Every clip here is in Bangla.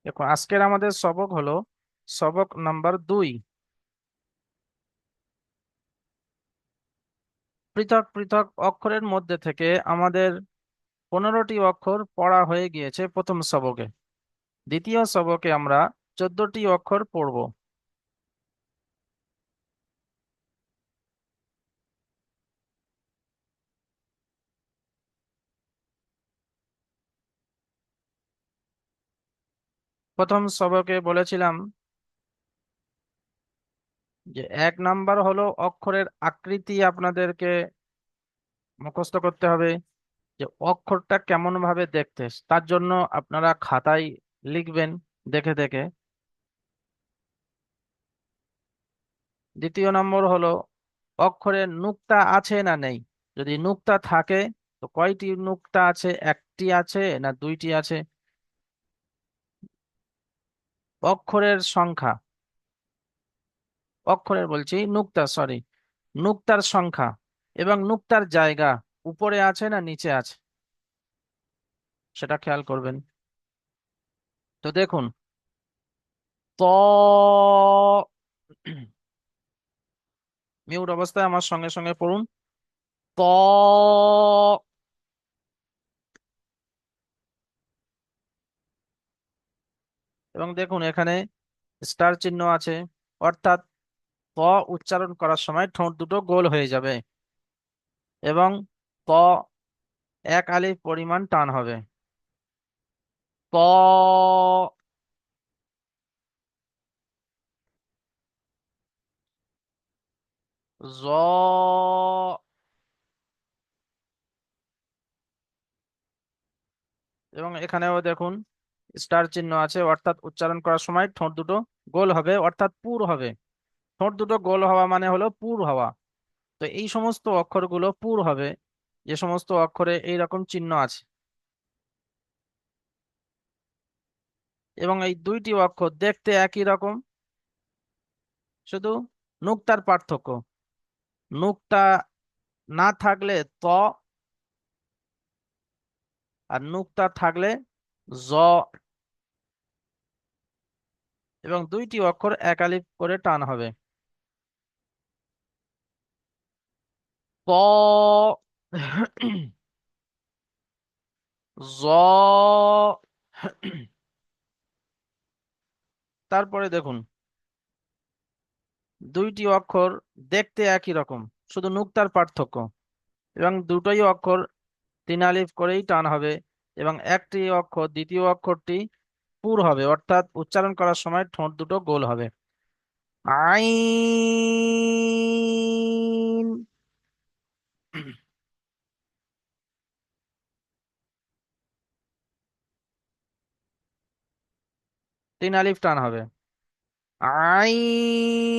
দেখো, আজকের আমাদের সবক হলো সবক নাম্বার 2। পৃথক পৃথক অক্ষরের মধ্যে থেকে আমাদের 15টি অক্ষর পড়া হয়ে গিয়েছে প্রথম সবকে। দ্বিতীয় সবকে আমরা 14টি অক্ষর পড়ব। প্রথম সবকে বলেছিলাম যে 1 নাম্বার হলো অক্ষরের আকৃতি আপনাদেরকে মুখস্থ করতে হবে, যে অক্ষরটা কেমন ভাবে দেখতে। তার জন্য আপনারা খাতায় লিখবেন দেখে দেখে। দ্বিতীয় নম্বর হলো অক্ষরের নুক্তা আছে না নেই। যদি নুক্তা থাকে তো কয়টি নুক্তা আছে, একটি আছে না দুইটি আছে। অক্ষরের সংখ্যা, অক্ষরের বলছি নুক্তা, সরি, নুক্তার সংখ্যা এবং নুক্তার জায়গা উপরে আছে না নিচে আছে, সেটা খেয়াল করবেন। তো দেখুন, ত মিউট অবস্থায় আমার সঙ্গে সঙ্গে পড়ুন। ত, এবং দেখুন এখানে স্টার চিহ্ন আছে, অর্থাৎ ত উচ্চারণ করার সময় ঠোঁট দুটো গোল হয়ে যাবে এবং ত 1 আলিফ পরিমাণ টান হবে। ত, জ, এবং এখানেও দেখুন স্টার চিহ্ন আছে, অর্থাৎ উচ্চারণ করার সময় ঠোঁট দুটো গোল হবে, অর্থাৎ পুর হবে। ঠোঁট দুটো গোল হওয়া মানে হলো পুর হওয়া। তো এই সমস্ত অক্ষরগুলো পুর হবে যে সমস্ত অক্ষরে এই রকম চিহ্ন আছে। এবং এই দুইটি অক্ষর দেখতে একই রকম, শুধু নুক্তার পার্থক্য। নুক্তা না থাকলে ত, আর নুক্তা থাকলে জ, এবং দুইটি অক্ষর 1 আলিফ করে টান হবে। প, জ, তারপরে দেখুন দুইটি অক্ষর দেখতে একই রকম, শুধু নুক্তার পার্থক্য, এবং দুটোই অক্ষর 3 আলিফ করেই টান হবে। এবং একটি অক্ষর, দ্বিতীয় অক্ষরটি পুর হবে, অর্থাৎ উচ্চারণ করার সময় ঠোঁট দুটো গোল হবে। আইন, 3 আলিফ টান হবে। আইন,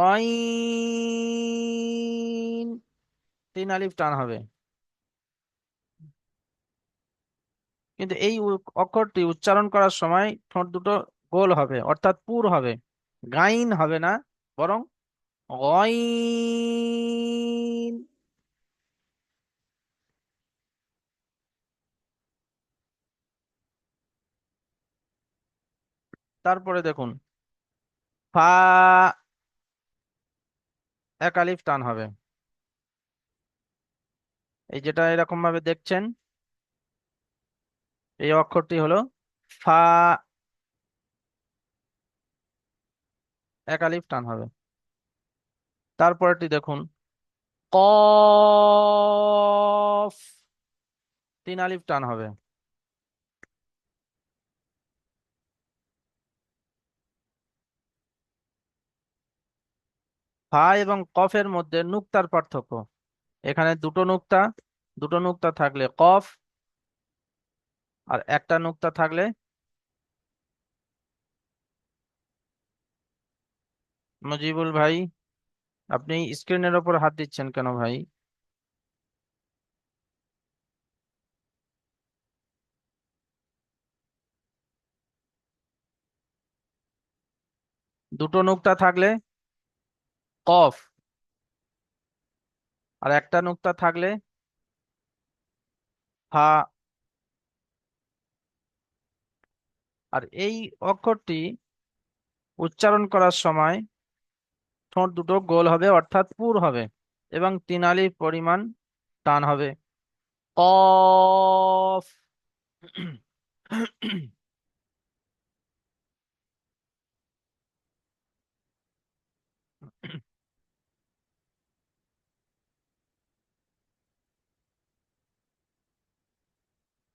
অইন, 3 আলিফ টান হবে। কিন্তু এই অক্ষরটি উচ্চারণ করার সময় ঠোঁট দুটো গোল হবে, অর্থাৎ পুর হবে, গাইন হবে না, বরং গইন। তারপরে দেখুন ফা, 1 আলিফ টান হবে। এই যেটা এরকম ভাবে দেখছেন, এই অক্ষরটি হলো ফা, 1 আলিফ টান হবে। তারপরটি দেখুন কফ, 3 আলিফ টান হবে। ফা এবং কফের মধ্যে নুক্তার পার্থক্য। এখানে দুটো নুক্তা, দুটো নুক্তা থাকলে কফ, আর একটা নুক্তা থাকলে, মুজিবুল ভাই, আপনি স্ক্রিনের ওপর হাত দিচ্ছেন কেন ভাই? দুটো নুক্তা থাকলে কফ, আর একটা নুক্তা থাকলে ফা। আর এই অক্ষরটি উচ্চারণ করার সময় ঠোঁট দুটো গোল হবে অর্থাৎ পুর হবে, এবং 3 আলিফ পরিমাণ টান হবে। কফ।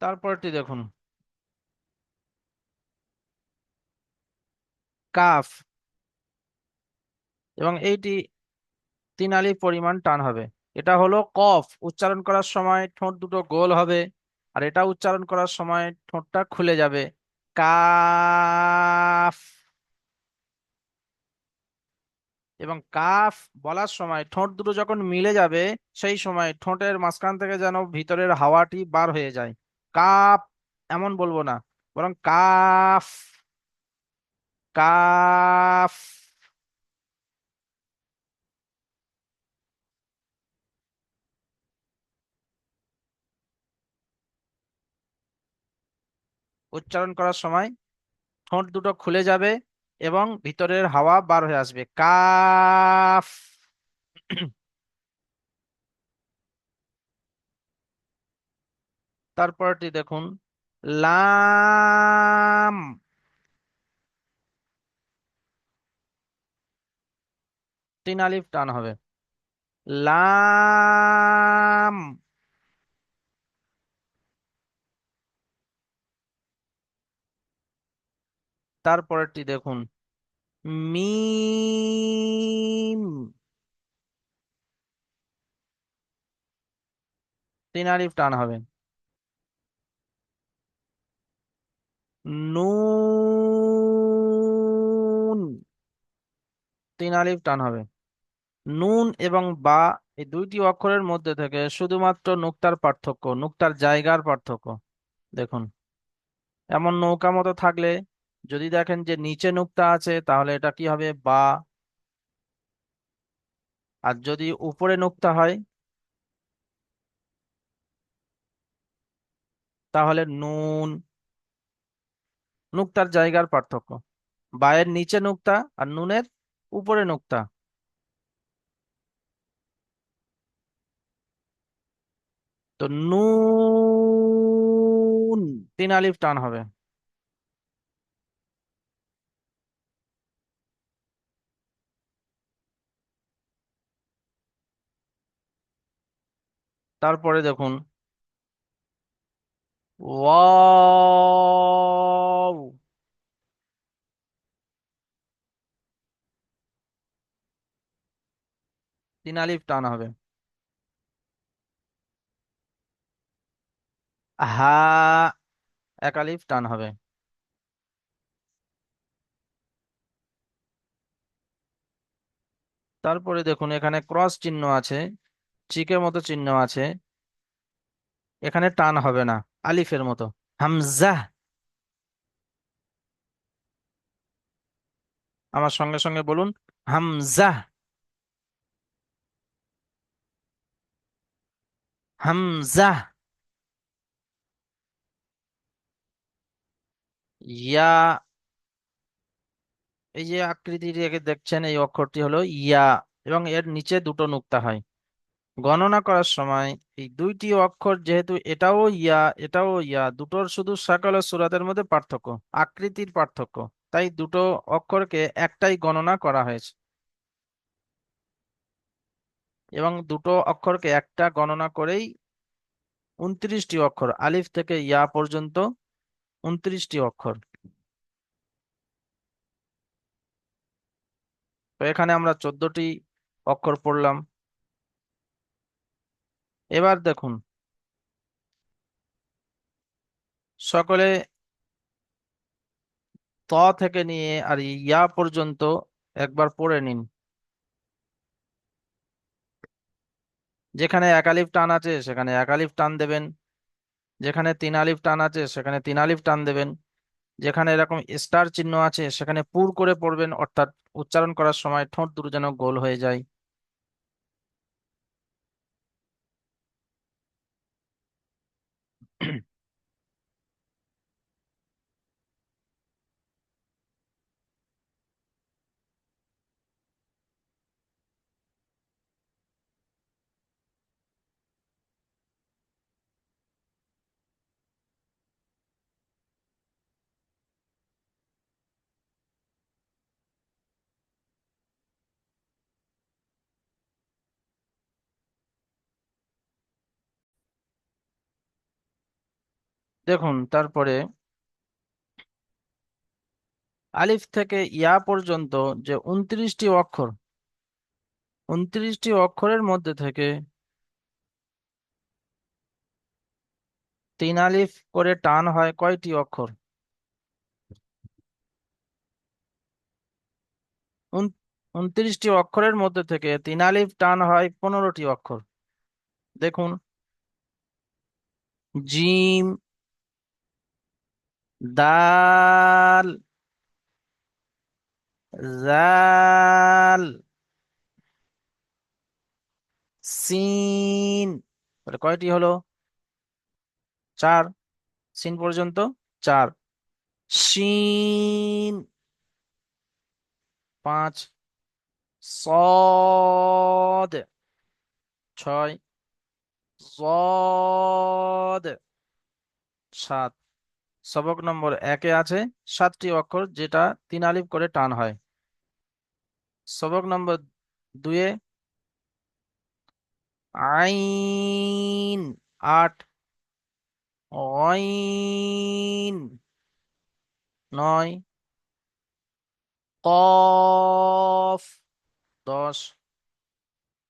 তারপরটি দেখুন, কাফ, এবং এইটি 3 আলিফ পরিমাণ টান হবে। এটা হলো কফ, উচ্চারণ করার সময় ঠোঁট দুটো গোল হবে, আর এটা উচ্চারণ করার সময় ঠোঁটটা খুলে যাবে। কাফ। এবং কাফ বলার সময় ঠোঁট দুটো যখন মিলে যাবে, সেই সময় ঠোঁটের মাঝখান থেকে যেন ভিতরের হাওয়াটি বার হয়ে যায়। কাপ এমন বলবো না, বরং কাফ। কাফ। উচ্চারণ করার সময় ঠোঁট দুটো খুলে যাবে এবং ভিতরের হাওয়া বার হয়ে আসবে। কাফ। তারপরটি দেখুন, লাম। 3 আলিফ টান হবে। লাম। তারপরেরটি দেখুন, মিম। 3 আলিফ টান হবে। নুন। 3 আলিফ টান হবে। নুন এবং বা, এই দুইটি অক্ষরের মধ্যে থেকে শুধুমাত্র নুক্তার পার্থক্য, নুক্তার জায়গার পার্থক্য। দেখুন, এমন নৌকা মতো থাকলে যদি দেখেন যে নিচে নুক্তা আছে, তাহলে এটা কি হবে? বা। আর যদি উপরে নুক্তা হয়, তাহলে নুন। নুক্তার জায়গার পার্থক্য, বায়ের নিচে নুক্তা আর নুনের উপরে নুক্তা। তো নুন 3 আলিফ টান হবে। তারপরে দেখুন, ওয়াও। 3 আলিফ টান হবে। হা। 1 আলিফ টান হবে। তারপরে দেখুন, এখানে ক্রস চিহ্ন আছে, চিকের মতো চিহ্ন আছে, এখানে টান হবে না, আলিফের মতো। হামজা। আমার সঙ্গে সঙ্গে বলুন, হামজা। হামজা। ইয়া। এই যে আকৃতিটাকে দেখছেন, এই অক্ষরটি হলো ইয়া, এবং এর নিচে দুটো নুক্তা হয়। গণনা করার সময় এই দুইটি অক্ষর, যেহেতু এটাও ইয়া এটাও ইয়া, দুটোর শুধু শাকল ও সূরাতের মধ্যে পার্থক্য, আকৃতির পার্থক্য, তাই দুটো অক্ষরকে একটাই গণনা করা হয়েছে। এবং দুটো অক্ষরকে একটা গণনা করেই 29টি অক্ষর, আলিফ থেকে ইয়া পর্যন্ত 29টি অক্ষর। তো এখানে আমরা 14টি অক্ষর পড়লাম। এবার দেখুন, সকলে ত থেকে নিয়ে আর ইয়া পর্যন্ত একবার পড়ে নিন। যেখানে 1 আলিফ টান আছে সেখানে 1 আলিফ টান দেবেন, যেখানে 3 আলিফ টান আছে সেখানে 3 আলিফ টান দেবেন, যেখানে এরকম স্টার চিহ্ন আছে সেখানে পুর করে পড়বেন, অর্থাৎ উচ্চারণ করার সময় ঠোঁট দুটো যেন গোল হয়ে যায়। দেখুন তারপরে আলিফ থেকে ইয়া পর্যন্ত যে 29টি অক্ষর, 29টি অক্ষরের মধ্যে থেকে তিন আলিফ করে টান হয় কয়টি অক্ষর? 29টি অক্ষরের মধ্যে থেকে তিন আলিফ টান হয় 15টি অক্ষর। দেখুন, জিম, দাল, জাল, সিন। তাহলে কয়টি হলো? চার। সিন পর্যন্ত চার। শিন, পাঁচ। সদ, ছয়। জদ, সাত। সবক নম্বর একে আছে 7টি অক্ষর যেটা তিন আলিফ করে টান হয়। সবক নম্বর দুয়ে আইন, 8। অইন, 9। কফ, 10।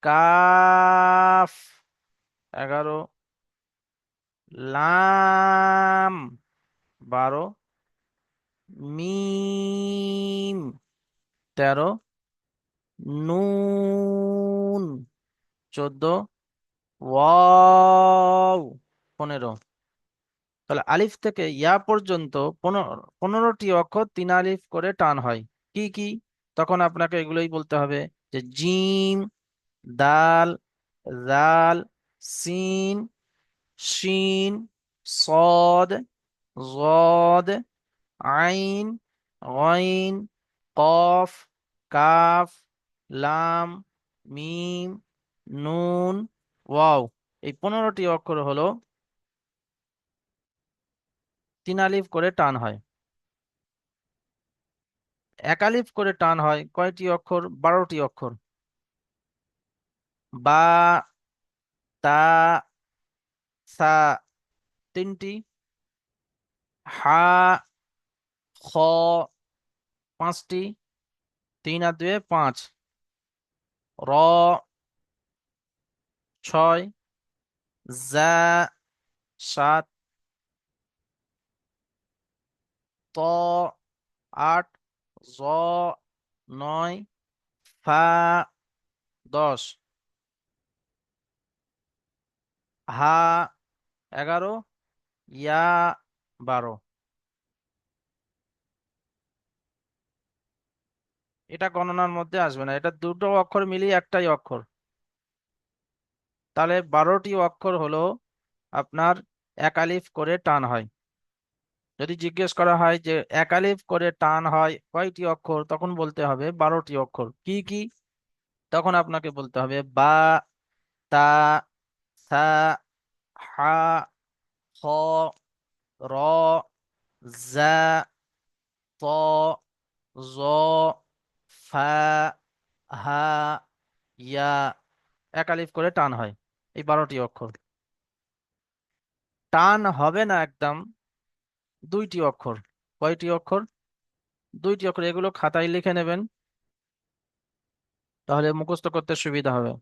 কাফ, 11। লাম, 12। মিম, 13। নুন, 14। ওয়াও, 15। তাহলে আলিফ থেকে ইয়া পর্যন্ত 15টি অক্ষর তিন আলিফ করে টান হয়। কি কি? তখন আপনাকে এগুলোই বলতে হবে, যে জিম, দাল, জাল, সিন, শিন, সদ, জদ, আইন, গইন, কফ, কাফ, লাম, মিম, নুন, ওয়াও। এই 15টি অক্ষর হলো তিন আলিফ করে টান হয়। এক আলিফ করে টান হয় কয়টি অক্ষর? 12টি অক্ষর। বা, তা, সা, 3টি। হা, খ, 5টি। 3 আর 2 5। র, 6। জা, 7। ত, 8। জ, 9। ফা, 10। হা, 11। ইয়া, 12। এটা গণনার মধ্যে আসবে না, এটা দুটো অক্ষর মিলিয়ে একটাই অক্ষর। তাহলে 12টি অক্ষর হলো আপনার এক আলিফ করে টান হয়। যদি জিজ্ঞেস করা হয় যে এক আলিফ করে টান হয় কয়টি অক্ষর, তখন বলতে হবে 12টি অক্ষর। কি কি? তখন আপনাকে বলতে হবে বা, তা, সা, হা, খ, র, জা, ত, জ, ফা, হা, ইয়া। এক আলিফ করে টান হয় এই 12টি অক্ষর। টান হবে না একদম 2টি অক্ষর। কয়টি অক্ষর? 2টি অক্ষর। এগুলো খাতায় লিখে নেবেন, তাহলে মুখস্থ করতে সুবিধা হবে।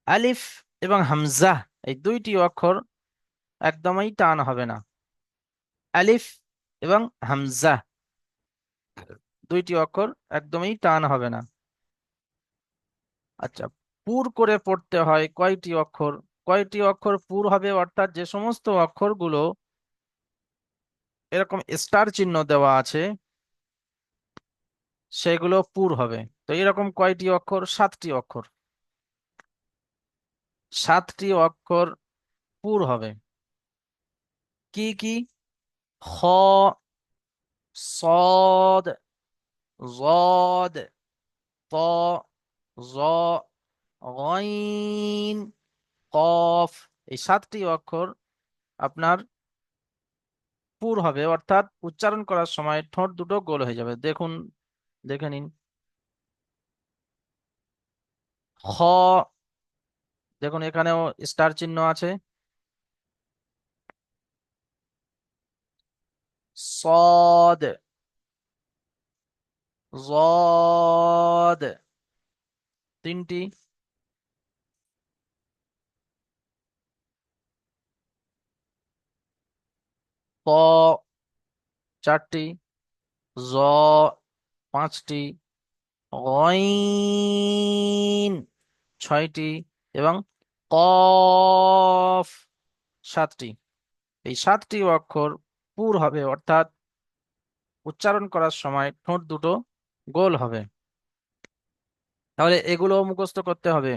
আলিফ এবং হামজা, এই 2টি অক্ষর একদমই টান হবে না। আলিফ এবং হামজা, 2টি অক্ষর একদমই টান হবে না। আচ্ছা, পুর করে পড়তে হয় কয়টি অক্ষর? কয়টি অক্ষর পুর হবে? অর্থাৎ যে সমস্ত অক্ষরগুলো এরকম স্টার চিহ্ন দেওয়া আছে সেগুলো পুর হবে। তো এরকম কয়টি অক্ষর? 7টি অক্ষর। 7টি অক্ষর পুর হবে। কি কি? খ, صاد، ضاد، ط، ظ، গইন, কফ। এই 7টি অক্ষর আপনার পুর হবে, অর্থাৎ উচ্চারণ করার সময় ঠোঁট দুটো গোল হয়ে যাবে। দেখুন, দেখে নিন। খ, দেখুন এখানেও স্টার চিহ্ন আছে। صاد، ضاد, তিনটি। ত, চারটি। জ, পাঁচটি। গইন, ছয়টি। এবং কফ, সাতটি। এই 7টি অক্ষর পুর হবে, অর্থাৎ উচ্চারণ করার সময় ঠোঁট দুটো গোল হবে। তাহলে এগুলো মুখস্থ করতে হবে।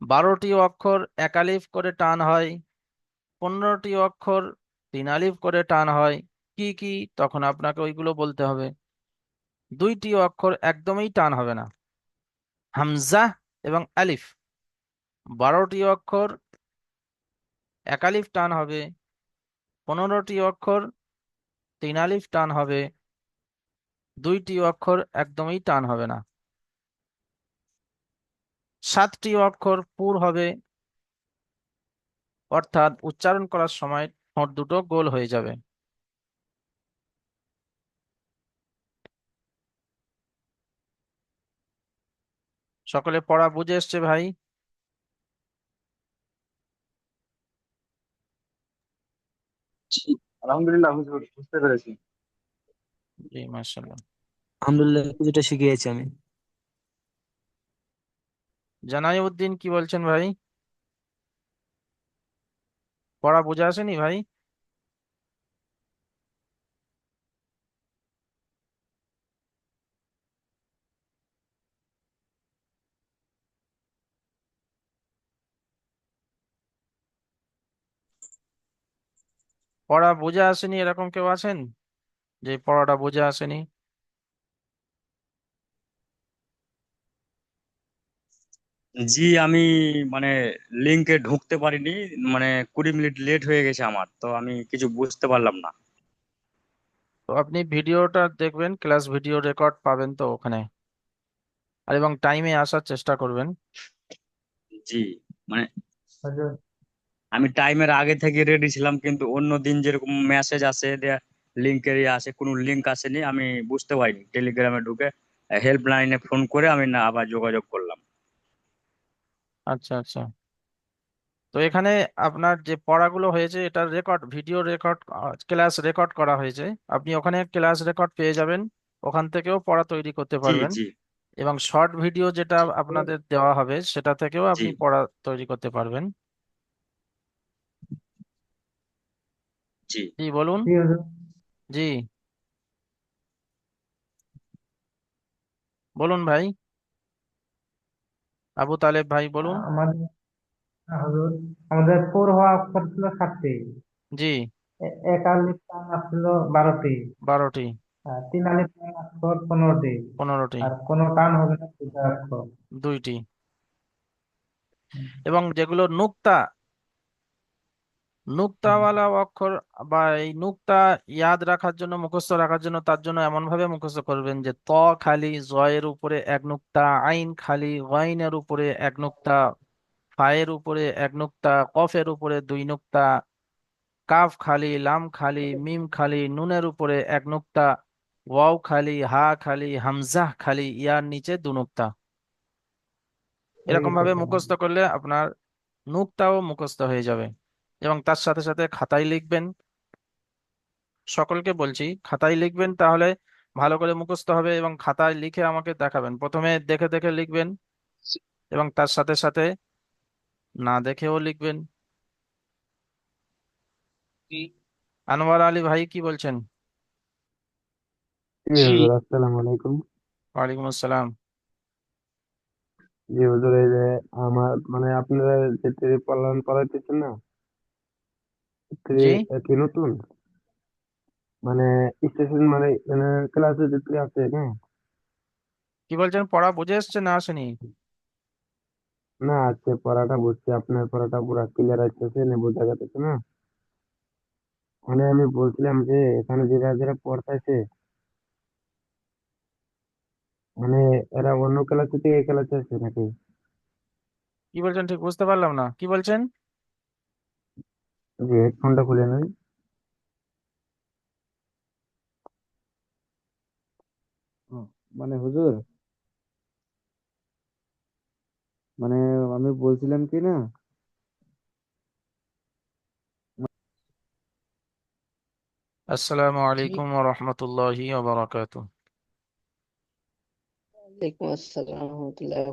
12টি অক্ষর একালিফ করে টান হয়, 15টি অক্ষর 3 আলিফ করে টান হয়। কি কি? তখন আপনাকে ওইগুলো বলতে হবে। 2টি অক্ষর একদমই টান হবে না, হামজা এবং আলিফ। 12টি অক্ষর একালিফ টান হবে, 15টি অক্ষর 3 আলিফ টান হবে, 2টি অক্ষর একদমই টান হবে না। 7টি অক্ষর পুর হবে, অর্থাৎ উচ্চারণ করার সময় ঠোঁট দুটো গোল হয়ে যাবে। সকলে পড়া বুঝে এসছে ভাই? জি, আলহামদুলিল্লাহ হুজুর, বুঝতে পেরেছি। জি, মাশাআল্লাহ। আলহামদুলিল্লাহ কিছুটা শিখিয়েছি আমি। জানাই উদ্দিন কি বলছেন ভাই? পড়া বুঝে আসেনি ভাই? পড়া বুঝে আসেনি এরকম কেউ আছেন যে পড়াটা বুঝে আসেনি? জি, আমি মানে লিঙ্কে ঢুকতে পারিনি, মানে 20 মিনিট লেট হয়ে গেছে আমার, তো আমি কিছু বুঝতে পারলাম না। তো আপনি ভিডিওটা দেখবেন, ক্লাস ভিডিও রেকর্ড পাবেন তো ওখানে। আর এবং টাইমে আসার চেষ্টা করবেন। জি, মানে হুজুর। আমি টাইমের আগে থেকে রেডি ছিলাম, কিন্তু অন্য দিন যেরকম মেসেজ আসে, লিঙ্কের আসে, কোনো লিঙ্ক আসেনি, আমি বুঝতে পারিনি। টেলিগ্রামে ঢুকে হেল্পলাইনে ফোন করে আমি না আবার যোগাযোগ করলাম। আচ্ছা আচ্ছা। তো এখানে আপনার যে পড়াগুলো হয়েছে এটা record, video record, class record করা হয়েছে। আপনি ওখানে ক্লাস রেকর্ড পেয়ে যাবেন, ওখান থেকেও পড়া তৈরি করতে জি পারবেন। জি এবং শর্ট ভিডিও যেটা আপনাদের দেওয়া হবে সেটা থেকেও জি আপনি পড়া তৈরি করতে পারবেন। জি। জি বলুন। জি হুজুর। জি বলুন ভাই, আবু তালেব ভাই বলুন। আমাদের হুজুর, আমাদের পূর হওয়া অক্ষর ছিল 7টি। জি, এক আলিফ টান ছিল 12টি। 12টি। আর 3 আলিফ টান অক্ষর 15টি। 15টি। আর কোনো টান হবে না 2টা অক্ষর। 2টি। এবং যেগুলো নুক্তা, হুম। নুক্তাওয়ালা অক্ষর বা এই নুক্তা ইয়াদ রাখার জন্য, মুখস্থ রাখার জন্য, তার জন্য এমন ভাবে মুখস্থ করবেন যে ত খালি জয়ের উপরে 1 নুক্তা, আইন খালি গইনের উপরে 1 নুক্তা, ফায়ের উপরে 1 নুক্তা, কফের উপরে 2 নুক্তা, কাফ খালি, লাম খালি, মিম খালি, নুনের উপরে 1 নুক্তা, ওয়াও খালি, হা খালি, হামজাহ খালি, ইয়ার নিচে 2 নুক্তা। এই এরকম তো ভাবে কেমন। মুখস্থ করলে আপনার নুক্তাও মুখস্থ হয়ে যাবে। এবং তার সাথে সাথে খাতায় লিখবেন। সকলকে বলছি খাতায় লিখবেন, তাহলে ভালো করে মুখস্থ হবে। এবং খাতায় লিখে আমাকে দেখাবেন, প্রথমে দেখে দেখে লিখবেন এবং তার সাথে সাথে না দেখেও লিখবেন। আনোয়ার আলী ভাই কি বলছেন? জি হুজুর, আসসালামু আলাইকুম। ওয়ালাইকুম আসসালাম। জি হুজুর, এই যে আমার মানে আপনারা যে ট্রি পালন করাইতেছেন না, ট্রি জি, কি নতুন মানে স্টেশন মানে ক্লাসে যে ট্রি আছে না? কি বলছেন? পড়া বুঝে এসছে না আসেনি? না, আছে, পড়াটা বুঝছি, আপনার পড়াটা পুরো ক্লিয়ার আসতেছে না, বোঝা যাচ্ছে না। মানে আমি বলছিলাম যে এখানে যারা যারা পড়তেছে, মানে এরা অন্য ক্লাস থেকে এই ক্লাসে আসছে নাকি? কি বলছেন ঠিক বুঝতে পারলাম না, কি বলছেন? যে হেডফোনটা খুলে নেন। ও, মানে হুজুর, মানে আমি বলছিলাম কি না, আসসালামু জি, আলাইকুম ওয়া রাহমাতুল্লাহি ওয়া বারাকাতুহু। ওয়ালাইকুম আসসালাম রহমতুল্লাহ।